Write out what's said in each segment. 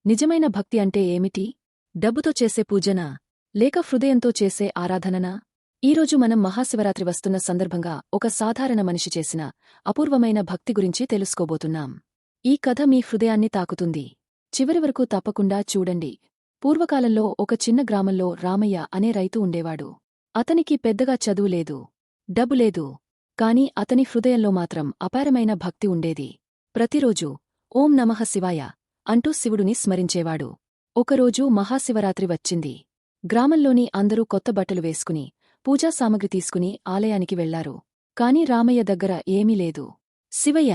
నిజమైన భక్తి అంటే ఏమిటి? డబ్బుతో చేసే పూజనా? లేక హృదయంతో చేసే ఆరాధననా? ఈరోజు మనం మహాశివరాత్రి వస్తున్న సందర్భంగా ఒక సాధారణ మనిషి చేసిన అపూర్వమైన భక్తి గురించి తెలుసుకోబోతున్నాం. ఈ కథ మీ హృదయాన్ని తాకుతుంది. చివరి వరకు తప్పకుండా చూడండి. పూర్వకాలంలో ఒక చిన్న గ్రామంలో రామయ్య అనే రైతు ఉండేవాడు. అతనికి పెద్దగా చదువు లేదు, డబ్బు లేదు. కాని అతని హృదయంలో మాత్రం అపారమైన భక్తి ఉండేది. ప్రతిరోజూ ఓం నమః శివాయ అంటూ శివుడిని స్మరించేవాడు. ఒకరోజు మహాశివరాత్రి వచ్చింది. గ్రామంలోని అందరూ కొత్త బట్టలు వేసుకుని పూజా సామగ్రి తీసుకుని ఆలయానికి వెళ్లారు. కాని రామయ్య దగ్గర ఏమీ లేదు. శివయ్య,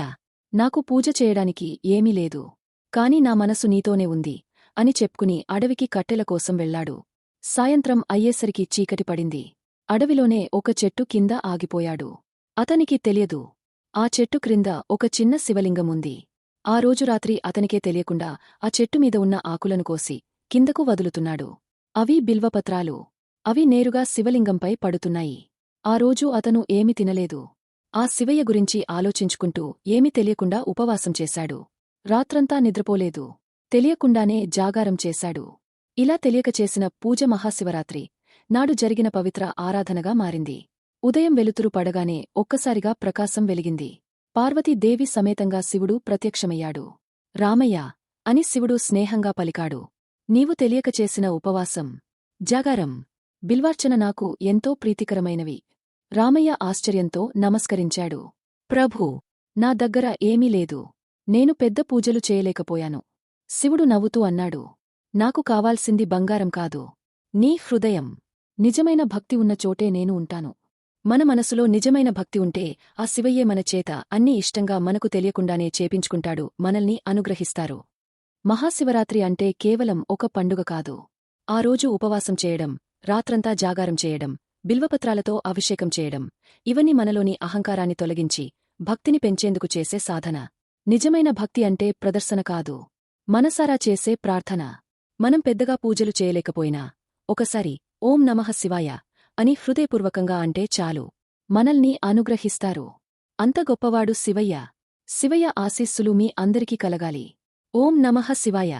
నాకు పూజ చేయడానికి ఏమీ లేదు. కాని నా మనసు నీతోనే ఉంది అని చెప్పుకుని అడవికి కట్టెల కోసం వెళ్లాడు. సాయంత్రం అయ్యేసరికి చీకటి పడింది. అడవిలోనే ఒక చెట్టు కింద ఆగిపోయాడు. అతనికి తెలియదు, ఆ చెట్టు క్రింద ఒక చిన్న శివలింగముంది. ఆ రోజు రాత్రి అతనికే తెలియకుండా ఆ చెట్టుమీద ఉన్న ఆకులను కోసి కిందకు వదులుతున్నాడు. అవి బిల్వపత్రాలు. అవి నేరుగా శివలింగంపై పడుతున్నాయి. ఆ రోజు అతను ఏమి తినలేదు. ఆ శివయ్య గురించి ఆలోచించుకుంటూ ఏమీ తెలియకుండా ఉపవాసం చేశాడు. రాత్రంతా నిద్రపోలేదు. తెలియకుండానే జాగారం చేశాడు. ఇలా తెలియక చేసిన పూజ మహాశివరాత్రి నాడు జరిగిన పవిత్ర ఆరాధనగా మారింది. ఉదయం వెలుతురు పడగానే ఒక్కసారిగా ప్రకాశం వెలిగింది. పార్వతీదేవి సమేతంగా శివుడు ప్రత్యక్షమయ్యాడు. రామయ్య అని శివుడు స్నేహంగా పలికాడు. నీవు తెలియక చేసిన ఉపవాసం, జాగారం, బిల్వార్చన నాకు ఎంతో ప్రీతికరమైనవి. రామయ్య ఆశ్చర్యంతో నమస్కరించాడు. ప్రభూ, నా దగ్గర ఏమీ లేదు. నేను పెద్ద పూజలు చేయలేకపోయాను. శివుడు నవ్వుతూ అన్నాడు, నాకు కావాల్సింది బంగారం కాదు, నీ హృదయం. నిజమైన భక్తి ఉన్న చోటే నేను ఉంటాను. మన మనసులో నిజమైన భక్తి ఉంటే ఆ శివయ్యే మన చేత అన్నీ ఇష్టంగా మనకు తెలియకుండానే చేపించుకుంటాడు, మనల్ని అనుగ్రహిస్తారు. మహాశివరాత్రి అంటే కేవలం ఒక పండుగ కాదు. ఆ రోజు ఉపవాసం చేయడం, రాత్రంతా జాగారం చేయడం, బిల్వపత్రాలతో అభిషేకం చేయడం, ఇవన్నీ మనలోని అహంకారాన్ని తొలగించి భక్తిని పెంచేందుకు చేసే సాధన. నిజమైన భక్తి అంటే ప్రదర్శన కాదు, మనసారా చేసే ప్రార్థన. మనం పెద్దగా పూజలు చేయలేకపోయినా ఒకసారి ఓం నమః శివాయ అని హృదయపూర్వకంగా అంటే చాలు, మనల్ని అనుగ్రహిస్తారు. అంత గొప్పవాడు శివయ్య. శివయ్య ఆశీస్సులు మీ అందరికీ కలగాలి. ఓం నమః శివాయ.